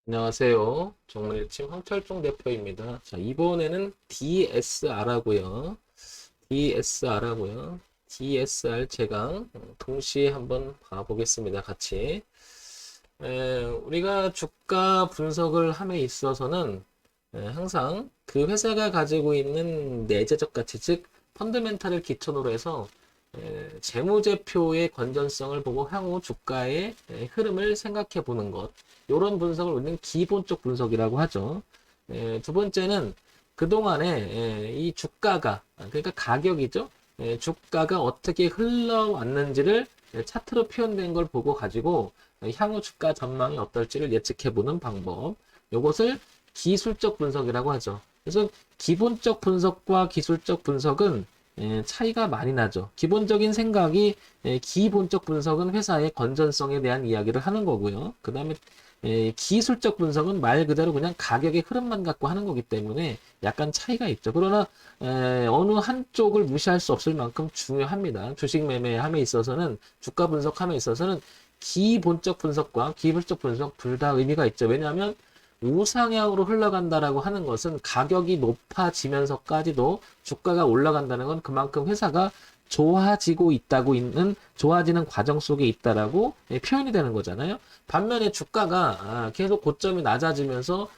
안녕하세요. 정문일침 황철종 대표입니다. 자, 이번에는 DSR하고요. DSR하고요. DSR 제강 동시에 한번 봐보겠습니다. 같이. 우리가 주가 분석을 함에 있어서는 항상 그 회사가 가지고 있는 내재적 가치, 즉 펀더멘탈을 기초로 해서 재무제표의 건전성을 보고 향후 주가의 흐름을 생각해 보는 것. 이런 분석을 우리는 기본적 분석이라고 하죠. 두 번째는 그동안에 이 주가가, 그러니까 가격이죠. 주가가 어떻게 흘러왔는지를 차트로 표현된 걸 보고 가지고 향후 주가 전망이 어떨지를 예측해 보는 방법. 이것을 기술적 분석이라고 하죠. 그래서 기본적 분석과 기술적 분석은 차이가 많이 나죠. 기본적인 생각이 기본적 분석은 회사의 건전성에 대한 이야기를 하는 거고요. 그 다음에 기술적 분석은 말 그대로 그냥 가격의 흐름만 갖고 하는 거기 때문에 약간 차이가 있죠. 그러나 어느 한쪽을 무시할 수 없을 만큼 중요합니다. 주식 매매함에 있어서는 주가 분석함에 있어서는 기본적 분석과 기술적 분석 둘 다 의미가 있죠. 왜냐하면 우상향으로 흘러간다라고 하는 것은 가격이 높아지면서까지도 주가가 올라간다는 건 그만큼 회사가 좋아지고 있다고 있는 좋아지는 과정 속에 있다라고 표현이 되는 거잖아요. 반면에 주가가 계속 고점이 낮아지면서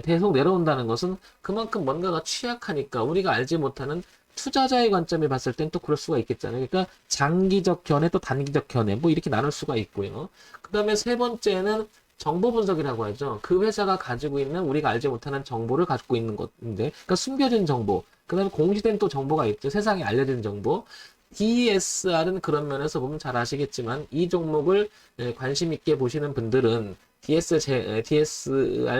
계속 내려온다는 것은 그만큼 뭔가가 취약하니까 우리가 알지 못하는 투자자의 관점에 봤을 땐 또 그럴 수가 있겠잖아요. 그러니까 장기적 견해 또 단기적 견해 뭐 이렇게 나눌 수가 있고요. 그 다음에 세 번째는 정보 분석이라고 하죠. 그 회사가 가지고 있는 우리가 알지 못하는 정보를 가지고 있는 것인데, 그러니까 숨겨진 정보, 그 다음에 공시된 또 정보가 있죠. 세상에 알려진 정보. DSR은 그런 면에서 보면 잘 아시겠지만, 이 종목을 관심 있게 보시는 분들은 DSR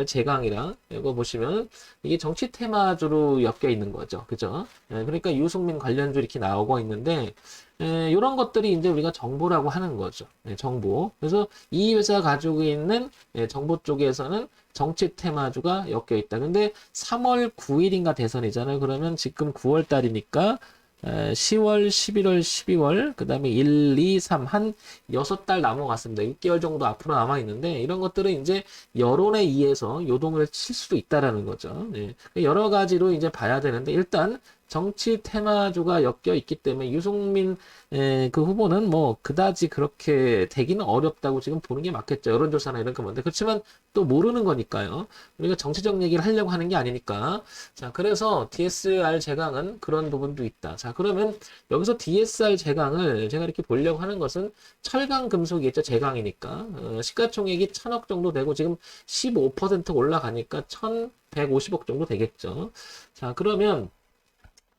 제강이랑 이거 보시면 이게 정치 테마주로 엮여 있는 거죠. 그죠? 그러니까 유승민 관련주 이렇게 나오고 있는데, 이런 것들이 이제 우리가 정보라고 하는 거죠. 정보. 그래서 이 회사가 가지고 있는 정보 쪽에서는 정치 테마주가 엮여 있다. 근데 3월 9일인가 대선이잖아요. 그러면 지금 9월 달이니까 10월, 11월, 12월, 그 다음에 1, 2, 3, 한 6달 남아갔습니다. 6개월 정도 앞으로 남아있는데, 이런 것들은 이제 여론에 의해서 요동을 칠 수도 있다라는 거죠. 여러 가지로 이제 봐야 되는데, 일단 정치 테마주가 엮여 있기 때문에 유승민 그 후보는 뭐 그다지 그렇게 되기는 어렵다고 지금 보는 게 맞겠죠. 여론조사나 이런 거 뭔데. 그렇지만 또 모르는 거니까요. 우리가 정치적 얘기를 하려고 하는 게 아니니까. 자, 그래서 DSR 제강은 그런 부분도 있다. 자, 그러면 여기서 DSR 제강을 제가 이렇게 보려고 하는 것은 철강 금속이 있죠. 제강이니까. 시가총액이 1000억 정도 되고 지금 15% 올라가니까 1150억 정도 되겠죠. 자, 그러면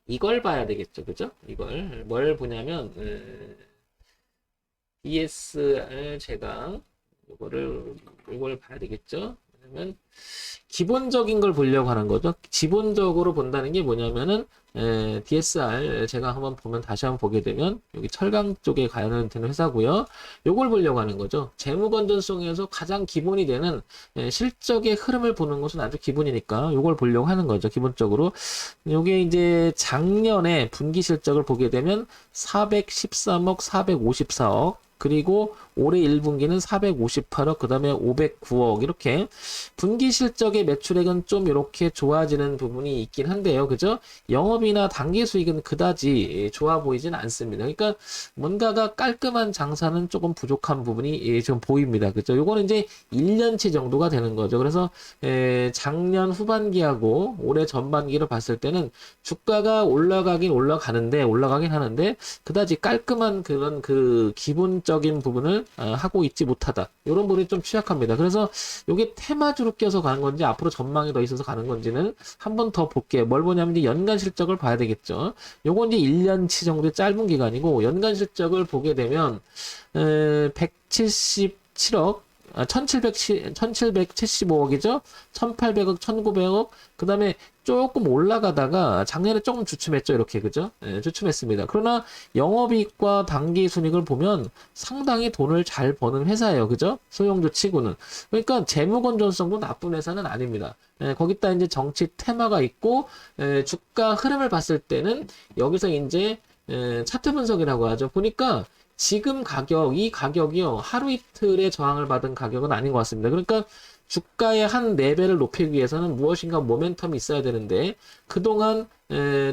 이걸 봐야 되겠죠. 그죠? 이걸. 뭘 보냐면, ESR 제강. 이걸 봐야 되겠죠. 왜냐면, 기본적인 걸 보려고 하는 거죠. 기본적으로 본다는 게 뭐냐면은 DSR 제가 한번 보면 다시 한번 보게 되면 여기 철강 쪽에 관련되는 회사고요. 요걸 보려고 하는 거죠. 재무 건전성에서 가장 기본이 되는 실적의 흐름을 보는 것은 아주 기본이니까 요걸 보려고 하는 거죠. 기본적으로 요게 이제 작년에 분기 실적을 보게 되면 413억, 454억 그리고 올해 1분기는 458억, 그 다음에 509억, 이렇게 분기 실적의 매출액은 좀 이렇게 좋아지는 부분이 있긴 한데요. 그죠? 영업이나 단기 수익은 그다지 좋아 보이진 않습니다. 그러니까 뭔가가 깔끔한 장사는 조금 부족한 부분이 좀 보입니다. 그죠? 요거는 이제 1년치 정도가 되는 거죠. 그래서 작년 후반기하고 올해 전반기를 봤을 때는 주가가 올라가긴 하는데 그다지 깔끔한 그런 그 기본적인 부분을 하고 있지 못하다. 이런 부분이 좀 취약합니다. 그래서 이게 테마주로 껴서 가는 건지 앞으로 전망이 더 있어서 가는 건지는 한 번 더 볼게요. 뭘 보냐면 이제 연간 실적을 봐야 되겠죠. 요건 이제 1년치 정도의 짧은 기간이고 연간 실적을 보게 되면 177억 1775억이죠? 1800억, 1900억, 그 다음에 조금 올라가다가 작년에 조금 주춤했죠, 이렇게, 그죠? 주춤했습니다. 그러나 영업이익과 당기순이익을 보면 상당히 돈을 잘 버는 회사예요, 그죠? 소형주 치고는. 그러니까 재무 건전성도 나쁜 회사는 아닙니다. 거기다 이제 정치 테마가 있고, 주가 흐름을 봤을 때는 여기서 이제 차트 분석이라고 하죠. 보니까 지금 가격, 이 가격이요, 하루 이틀의 저항을 받은 가격은 아닌 것 같습니다. 그러니까 주가의 한 4배를 높이기 위해서는 무엇인가 모멘텀이 있어야 되는데, 그동안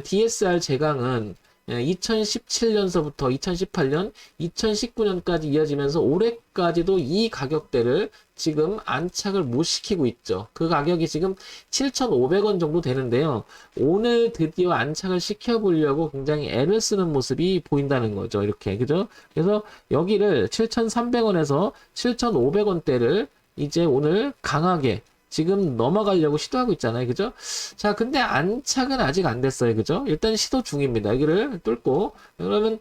DSR 제강은 2017년서부터 2018년, 2019년까지 이어지면서 올해까지도 이 가격대를 지금 안착을 못 시키고 있죠. 그 가격이 지금 7,500원 정도 되는데요. 오늘 드디어 안착을 시켜보려고 굉장히 애를 쓰는 모습이 보인다는 거죠. 이렇게. 그죠? 그래서 여기를 7,300원에서 7,500원대를 이제 오늘 강하게 지금 넘어가려고 시도하고 있잖아요. 그죠? 자, 근데 안착은 아직 안 됐어요. 그죠? 일단 시도 중입니다. 여기를 뚫고. 그러면,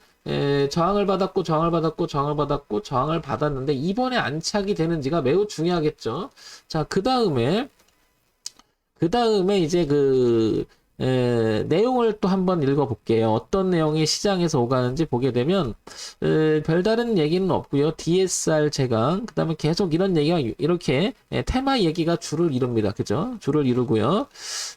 저항을 받았고, 저항을 받았고, 저항을 받았고, 저항을 받았는데, 이번에 안착이 되는지가 매우 중요하겠죠. 자, 그 다음에 이제 내용을 또 한번 읽어볼게요. 어떤 내용이 시장에서 오가는지 보게 되면, 별다른 얘기는 없고요. DSR 제강, 그 다음에 계속 이런 얘기가, 이렇게, 테마 얘기가 줄을 이룹니다. 그죠? 줄을 이루고요.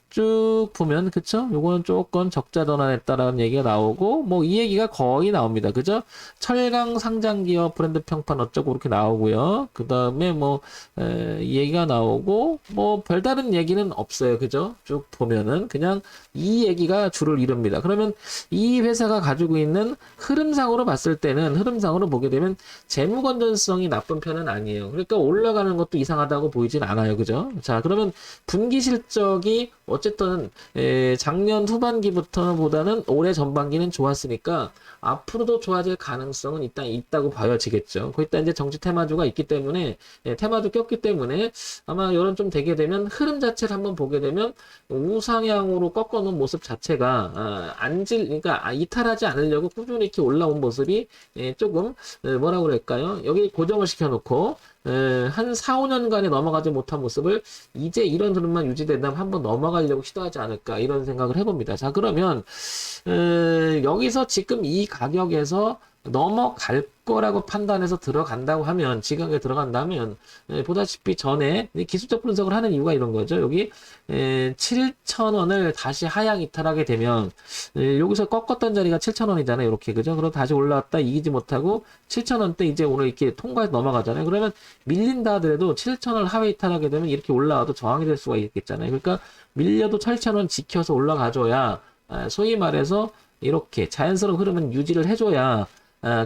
쭉 보면, 그쵸? 요거는 조금 적자 전환했다라는 얘기가 나오고, 뭐, 이 얘기가 거의 나옵니다. 그죠? 철강 상장 기업 브랜드 평판 어쩌고 이렇게 나오고요. 그 다음에 뭐, 이 얘기가 나오고, 뭐, 별다른 얘기는 없어요. 그죠? 쭉 보면은, 그냥 이 얘기가 줄을 이룹니다. 그러면 이 회사가 가지고 있는 흐름상으로 봤을 때는, 흐름상으로 보게 되면, 재무 건전성이 나쁜 편은 아니에요. 그러니까 올라가는 것도 이상하다고 보이진 않아요. 그죠? 자, 그러면 분기 실적이 어쨌든 작년 후반기부터보다는 올해 전반기는 좋았으니까 앞으로도 좋아질 가능성은 일단 있다고 봐야지겠죠. 거기다 이제 정치 테마주가 있기 때문에 테마주 꼈기 때문에 아마 이런 좀 되게 되면 흐름 자체를 한번 보게 되면 우상향으로 꺾어놓은 모습 자체가 그러니까 이탈하지 않으려고 꾸준히 이렇게 올라온 모습이 조금 뭐라고 그럴까요? 여기 고정을 시켜놓고 한 4, 5년간에 넘어가지 못한 모습을 이제 이런 흐름만 유지된다면 한번 넘어가려고 시도하지 않을까 이런 생각을 해봅니다. 자, 그러면 여기서 지금 이 가격에서 넘어갈 거라고 판단해서 들어간다고 하면, 지각에 들어간다면, 보다시피 전에 기술적 분석을 하는 이유가 이런 거죠. 여기 7,000원을 다시 하향 이탈하게 되면, 여기서 꺾었던 자리가 7,000원이잖아요. 이렇게, 그죠? 그럼 다시 올라왔다 이기지 못하고 7,000원대 이제 오늘 이렇게 통과해서 넘어가잖아요. 그러면 밀린다 하더라도 7,000원을 하회 이탈하게 되면 이렇게 올라와도 저항이 될 수가 있겠잖아요. 그러니까 밀려도 7,000원 지켜서 올라가줘야, 소위 말해서 이렇게 자연스러운 흐름은 유지를 해줘야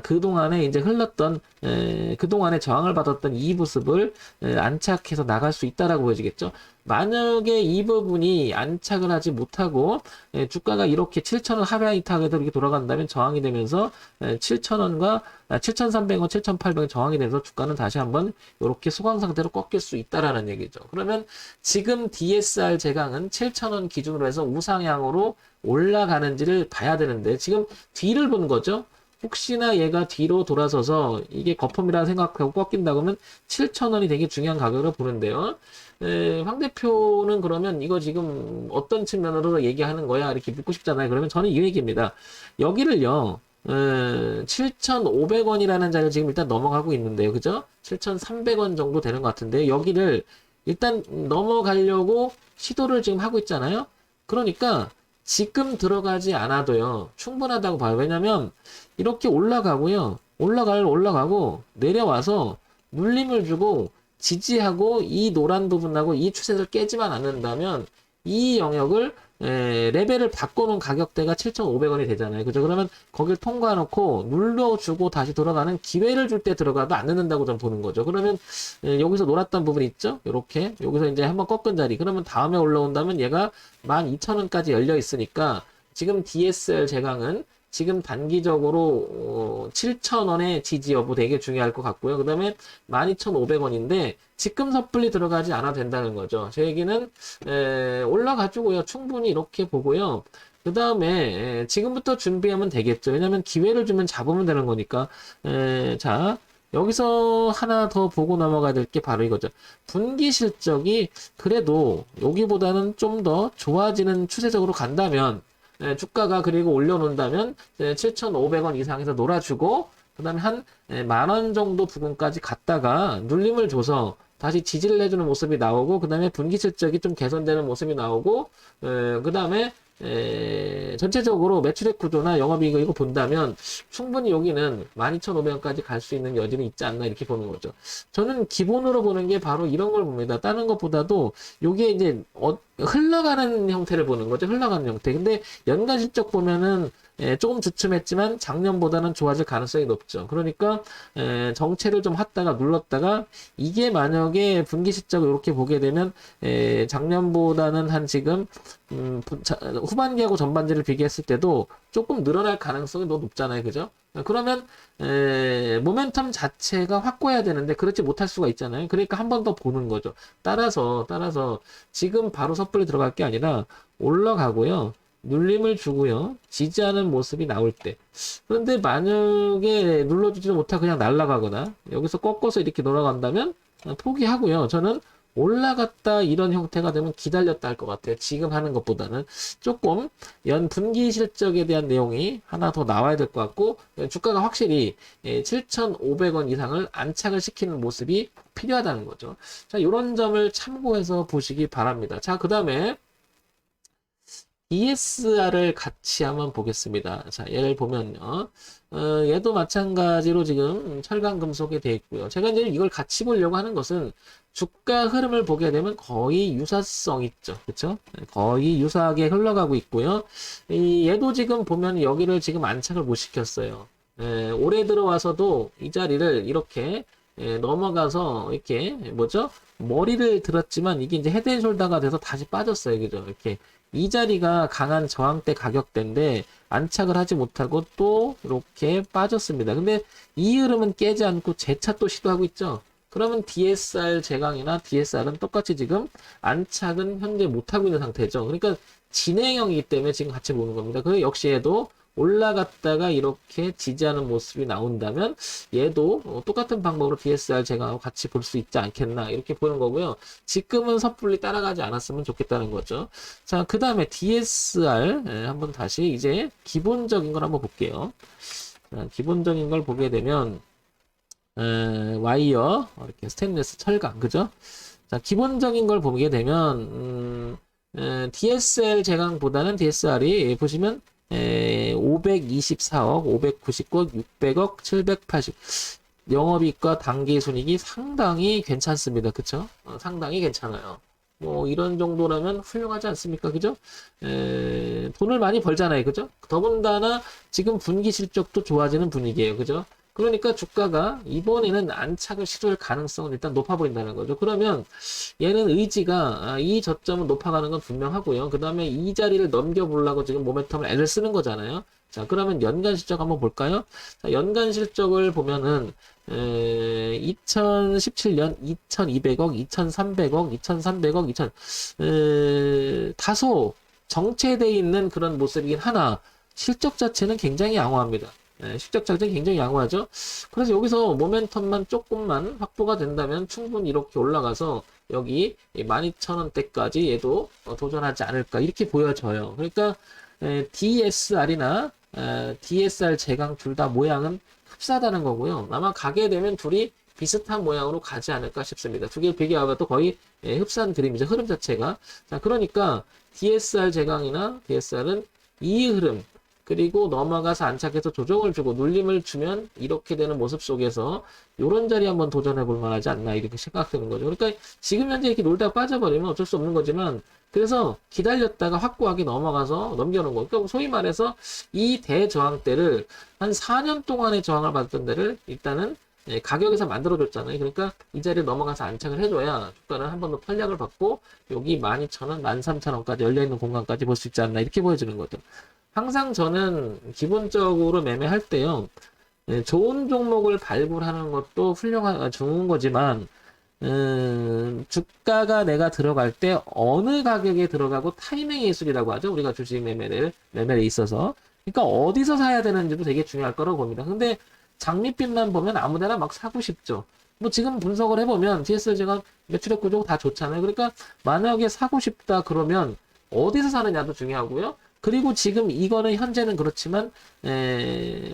그동안에 이제 흘렀던, 그동안에 저항을 받았던 이 모습을 안착해서 나갈 수 있다라고 보여지겠죠. 만약에 이 부분이 안착을 하지 못하고, 주가가 이렇게 7,000원 하방 이탈하게 이렇게 돌아간다면 저항이 되면서, 7,000원과 7,300원, 7,800원 저항이 돼서 주가는 다시 한번 이렇게 소강 상태로 꺾일 수 있다라는 얘기죠. 그러면 지금 DSR 제강은 7,000원 기준으로 해서 우상향으로 올라가는지를 봐야 되는데, 지금 뒤를 본 거죠. 혹시나 얘가 뒤로 돌아서서 이게 거품이라 생각하고 꺾인다고 하면 7,000원이 되게 중요한 가격을 보는데요. 황 대표는 그러면 이거 지금 어떤 측면으로 얘기하는 거야? 이렇게 묻고 싶잖아요. 그러면 저는 이 얘기입니다. 여기를요, 7,500원이라는 자리를 지금 일단 넘어가고 있는데요. 그죠? 7,300원 정도 되는 것 같은데, 여기를 일단 넘어가려고 시도를 지금 하고 있잖아요. 그러니까 지금 들어가지 않아도요, 충분하다고 봐요. 왜냐면 이렇게 올라가고요, 올라가고 내려와서 눌림을 주고 지지하고 이 노란 부분하고 이 추세를 깨지만 않는다면 이 영역을 레벨을 바꿔놓은 가격대가 7,500원이 되잖아요. 그죠? 그러면 거길 통과해놓고 눌러주고 다시 돌아가는 기회를 줄 때 들어가도 안 늦는다고 좀 보는 거죠. 그러면 여기서 놀았던 부분 있죠? 이렇게 여기서 이제 한번 꺾은 자리. 그러면 다음에 올라온다면 얘가 12,000원까지 열려 있으니까 지금 DSR 제강은 지금 단기적으로 7,000원의 지지 여부 되게 중요할 것 같고요. 그 다음에 12,500원인데 지금 섣불리 들어가지 않아도 된다는 거죠. 제 얘기는 올라가지고요. 충분히 이렇게 보고요. 그 다음에 지금부터 준비하면 되겠죠. 왜냐하면 기회를 주면 잡으면 되는 거니까. 자, 여기서 하나 더 보고 넘어가야 될 게 바로 이거죠. 분기 실적이 그래도 여기보다는 좀 더 좋아지는 추세적으로 간다면, 주가가 그리고 올려놓는다면 7,500원 이상에서 놀아주고 그 다음에 한 10,000원 정도 부근까지 갔다가 눌림을 줘서 다시 지지를 해주는 모습이 나오고 그 다음에 분기 실적이 좀 개선되는 모습이 나오고 그 다음에 전체적으로 매출액 구조나 영업이익 이거 본다면 충분히 여기는 12,500원까지 갈 수 있는 여지는 있지 않나 이렇게 보는 거죠. 저는 기본으로 보는 게 바로 이런 걸 봅니다. 다른 것보다도 요게 이제 흘러가는 형태를 보는 거죠. 흘러가는 형태. 근데 연간 실적 보면은 조금 주춤했지만 작년보다는 좋아질 가능성이 높죠. 그러니까 정체를 좀 했다가 눌렀다가 이게 만약에 분기 실적을 이렇게 보게 되면 작년보다는 한 지금 후반기하고 전반기를 비교했을 때도 조금 늘어날 가능성이 너무 높잖아요. 그죠? 그러면 모멘텀 자체가 확고해야 되는데 그렇지 못할 수가 있잖아요. 그러니까 한 번 더 보는 거죠. 따라서 지금 바로 섣불리 들어갈 게 아니라 올라가고요. 눌림을 주고요. 지지하는 모습이 나올 때. 그런데 만약에 눌러주지도 못하고 그냥 날아가거나 여기서 꺾어서 이렇게 돌아간다면 포기하고요. 저는 올라갔다 이런 형태가 되면 기다렸다 할 것 같아요. 지금 하는 것보다는 조금 연 분기 실적에 대한 내용이 하나 더 나와야 될 것 같고 주가가 확실히 7,500원 이상을 안착을 시키는 모습이 필요하다는 거죠. 자, 이런 점을 참고해서 보시기 바랍니다. 자, 그 다음에 ESR을 같이 한번 보겠습니다. 자, 얘를 보면요. 얘도 마찬가지로 지금 철강 금속에 되어 있고요. 제가 이제 이걸 같이 보려고 하는 것은 주가 흐름을 보게 되면 거의 유사성 있죠. 그렇죠? 거의 유사하게 흘러가고 있고요. 얘도 지금 보면 여기를 지금 안착을 못 시켰어요. 올해 들어와서도 이 자리를 이렇게 넘어가서 이렇게 뭐죠? 머리를 들었지만 이게 이제 헤드앤숄더가 돼서 다시 빠졌어요. 그죠? 이렇게 이 자리가 강한 저항대 가격대인데 안착을 하지 못하고 또 이렇게 빠졌습니다. 근데 이 흐름은 깨지 않고 재차 또 시도하고 있죠. 그러면 DSR 제강이나 DSR은 똑같이 지금 안착은 현재 못하고 있는 상태죠. 그러니까 진행형이기 때문에 지금 같이 보는 겁니다. 그 역시 얘도 올라갔다가 이렇게 지지하는 모습이 나온다면 얘도 똑같은 방법으로 DSR 제강하고 같이 볼 수 있지 않겠나 이렇게 보는 거고요. 지금은 섣불리 따라가지 않았으면 좋겠다는 거죠. 자, 그 다음에 DSR 한번 다시 이제 기본적인 걸 한번 볼게요. 자, 기본적인 걸 보게 되면 와이어 이렇게 스테인리스 철강 그죠? 자, 기본적인 걸 보게 되면 DSR 제강보다는 DSR이 보시면 524억, 599억, 600억, 780 영업이익과 당기순이익이 상당히 괜찮습니다. 그쵸? 상당히 괜찮아요. 뭐 이런 정도라면 훌륭하지 않습니까? 그죠? 돈을 많이 벌잖아요. 그죠? 더군다나 지금 분기 실적도 좋아지는 분위기예요. 그죠? 그러니까 주가가 이번에는 안착을 시도할 가능성은 일단 높아 보인다는 거죠. 그러면 얘는 의지가 이 저점은 높아가는 건 분명하고요. 그 다음에 이 자리를 넘겨보려고 지금 모멘텀을 애를 쓰는 거잖아요. 자, 그러면 연간 실적 한번 볼까요? 자, 연간 실적을 보면은 2017년 2200억, 2300억, 2300억, 2000 다소 정체되어 있는 그런 모습이긴 하나 실적 자체는 굉장히 양호합니다. 실적 자체는 굉장히 양호하죠. 그래서 여기서 모멘텀만 조금만 확보가 된다면 충분히 이렇게 올라가서 여기 12,000원대까지 얘도 도전하지 않을까 이렇게 보여져요. 그러니까 DSR이나 DSR 제강 둘 다 모양은 흡사하다는 거고요. 아마 가게 되면 둘이 비슷한 모양으로 가지 않을까 싶습니다. 두 개 비교하면 또 거의 흡사한 그림이죠. 흐름 자체가. 자, 그러니까 DSR 제강이나 DSR은 이 흐름 그리고 넘어가서 안착해서 조정을 주고 눌림을 주면 이렇게 되는 모습 속에서 이런 자리 한번 도전해 볼 만하지 않나 이렇게 생각되는 거죠. 그러니까 지금 현재 이렇게 놀다가 빠져버리면 어쩔 수 없는 거지만 그래서 기다렸다가 확고하게 넘어가서 넘겨놓은 거. 그러니까 소위 말해서 이 대저항대를 한 4년 동안의 저항을 받았던 데를 일단은 가격에서 만들어줬잖아요. 그러니까 이 자리에 넘어가서 안착을 해줘야 주가는 한 번 더 탄력을 받고 여기 12,000원, 13,000원까지 열려있는 공간까지 볼 수 있지 않나 이렇게 보여지는 거죠. 항상 저는 기본적으로 매매할 때요. 좋은 종목을 발굴하는 것도 좋은 거지만 주가가 내가 들어갈 때 어느 가격에 들어가고 타이밍 예술이라고 하죠. 우리가 주식 매매에 있어서. 그러니까 어디서 사야 되는지도 되게 중요할 거라고 봅니다. 근데 장밋빛만 보면 아무데나 막 사고 싶죠. 뭐 지금 분석을 해보면 DSR가 매출액 구조 다 좋잖아요. 그러니까 만약에 사고 싶다 그러면 어디서 사느냐도 중요하고요. 그리고 지금 이거는 현재는 그렇지만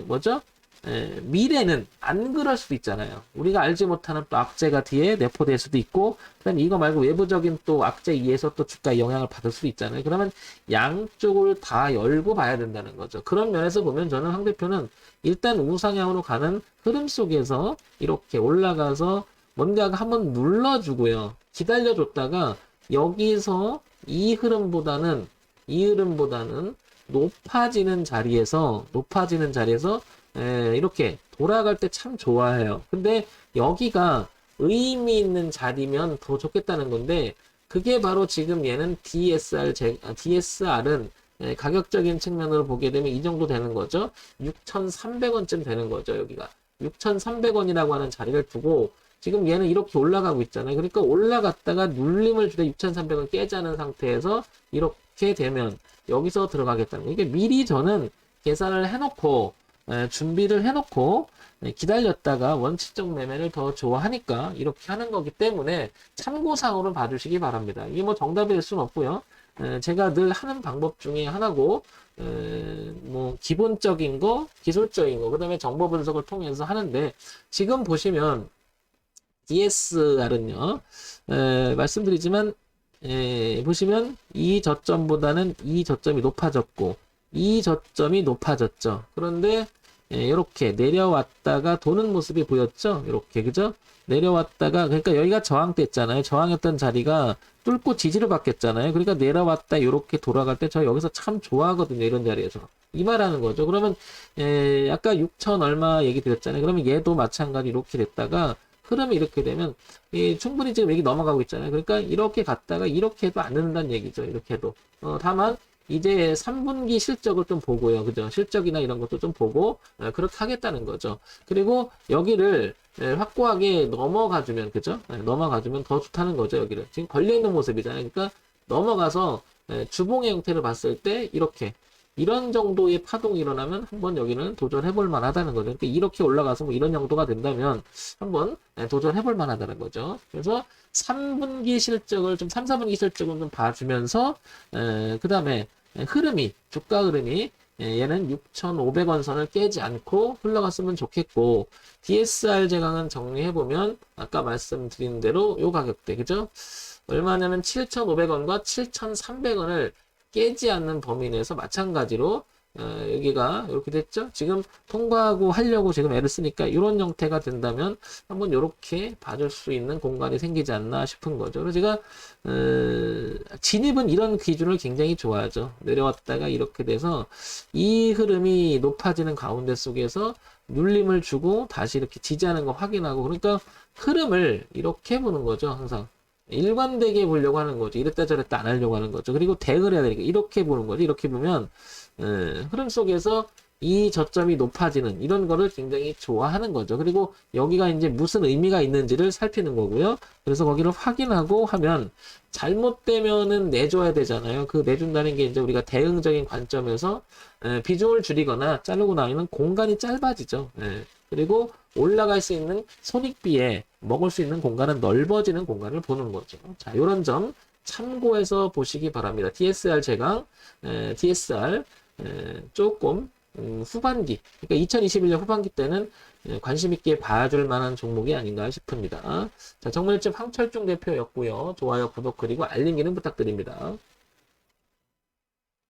뭐죠? 미래는 안 그럴 수도 있잖아요. 우리가 알지 못하는 또 악재가 뒤에 내포될 수도 있고, 그다음에 이거 말고 외부적인 또 악재에 의해서 또 주가에 영향을 받을 수도 있잖아요. 그러면 양쪽을 다 열고 봐야 된다는 거죠. 그런 면에서 보면 저는 황 대표는 일단 우상향으로 가는 흐름 속에서 이렇게 올라가서 뭔가가 한번 눌러주고요. 기다려줬다가 여기서 이 흐름보다는 높아지는 자리에서 이렇게 돌아갈 때 참 좋아해요. 근데 여기가 의미 있는 자리면 더 좋겠다는 건데, 그게 바로 지금 얘는 DSR은 가격적인 측면으로 보게 되면 이 정도 되는 거죠. 6,300원쯤 되는 거죠, 여기가. 6,300원이라고 하는 자리를 두고 지금 얘는 이렇게 올라가고 있잖아요. 그러니까 올라갔다가 눌림을 주되 6,300원 깨자는 상태에서 이렇게 되면 여기서 들어가겠다는 거예요. 이게 미리 저는 계산을 해놓고 준비를 해놓고 기다렸다가 원칙적 매매를 더 좋아하니까 이렇게 하는 거기 때문에 참고상으로 봐주시기 바랍니다. 이게 뭐 정답이 될 수는 없고요. 제가 늘 하는 방법 중에 하나고, 뭐 기본적인 거, 기술적인 거, 그 다음에 정보 분석을 통해서 하는데, 지금 보시면 DSR은요, 말씀드리지만 보시면 이 저점보다는 이 저점이 높아졌고 이 저점이 높아졌죠. 그런데 이렇게 내려왔다가 도는 모습이 보였죠. 이렇게, 그죠? 내려왔다가, 그러니까 여기가 저항됐잖아요. 저항했던 자리가 뚫고 지지를 받겠잖아요. 그러니까 내려왔다 이렇게 돌아갈 때 저 여기서 참 좋아하거든요. 이런 자리에서. 이 말하는 거죠. 그러면 아까 6천 얼마 얘기 드렸잖아요. 그러면 얘도 마찬가지 이렇게 됐다가 흐름이 이렇게 되면 충분히 지금 여기 넘어가고 있잖아요. 그러니까 이렇게 갔다가 이렇게 해도 안 늦는다는 얘기죠. 이렇게 해도. 다만 이제 3분기 실적을 좀 보고요. 그죠? 실적이나 이런 것도 좀 보고 그렇게 하겠다는 거죠. 그리고 여기를 확고하게 넘어가주면, 그죠? 넘어가주면 더 좋다는 거죠. 여기를. 지금 걸려있는 모습이잖아요. 그러니까 넘어가서 주봉의 형태를 봤을 때 이런 정도의 파동이 일어나면 한번 여기는 도전해볼 만하다는 거죠. 그러니까 이렇게 올라가서 뭐 이런 정도가 된다면 한번 도전해볼 만하다는 거죠. 그래서 3분기 실적을 3, 4분기 실적을 좀 봐주면서 그 다음에 주가 흐름이 얘는 6,500원 선을 깨지 않고 흘러갔으면 좋겠고, DSR 제강은 정리해보면 아까 말씀드린 대로 요 가격대, 그죠? 얼마냐면 7,500원과 7,300원을 깨지 않는 범위 내에서 마찬가지로 여기가 이렇게 됐죠. 지금 통과하고 하려고 지금 애를 쓰니까 이런 형태가 된다면 한번 이렇게 봐줄 수 있는 공간이 생기지 않나 싶은 거죠. 그래서 제가 진입은 이런 기준을 굉장히 좋아하죠. 내려왔다가 이렇게 돼서 이 흐름이 높아지는 가운데 속에서 눌림을 주고 다시 이렇게 지지하는 거 확인하고, 그러니까 흐름을 이렇게 보는 거죠. 항상 일관되게 보려고 하는 거죠. 이랬다 저랬다 안 하려고 하는 거죠. 그리고 대응을 해야 되니까 이렇게 보는 거죠. 이렇게 보면 흐름 속에서 이 저점이 높아지는 이런 거를 굉장히 좋아하는 거죠. 그리고 여기가 이제 무슨 의미가 있는지를 살피는 거고요. 그래서 거기를 확인하고 하면 잘못되면은 내줘야 되잖아요. 그 내준다는 게 이제 우리가 대응적인 관점에서 비중을 줄이거나 자르고 나면 공간이 짧아지죠. 그리고 올라갈 수 있는 손익비에 먹을 수 있는 공간은 넓어지는 공간을 보는 거죠. 자, 이런 점 참고해서 보시기 바랍니다. DSR 제강, DSR 조금 후반기, 그러니까 2021년 후반기 때는 관심 있게 봐줄 만한 종목이 아닌가 싶습니다. 자, 정문일집 황철중 대표였고요. 좋아요, 구독 그리고 알림 기능 부탁드립니다.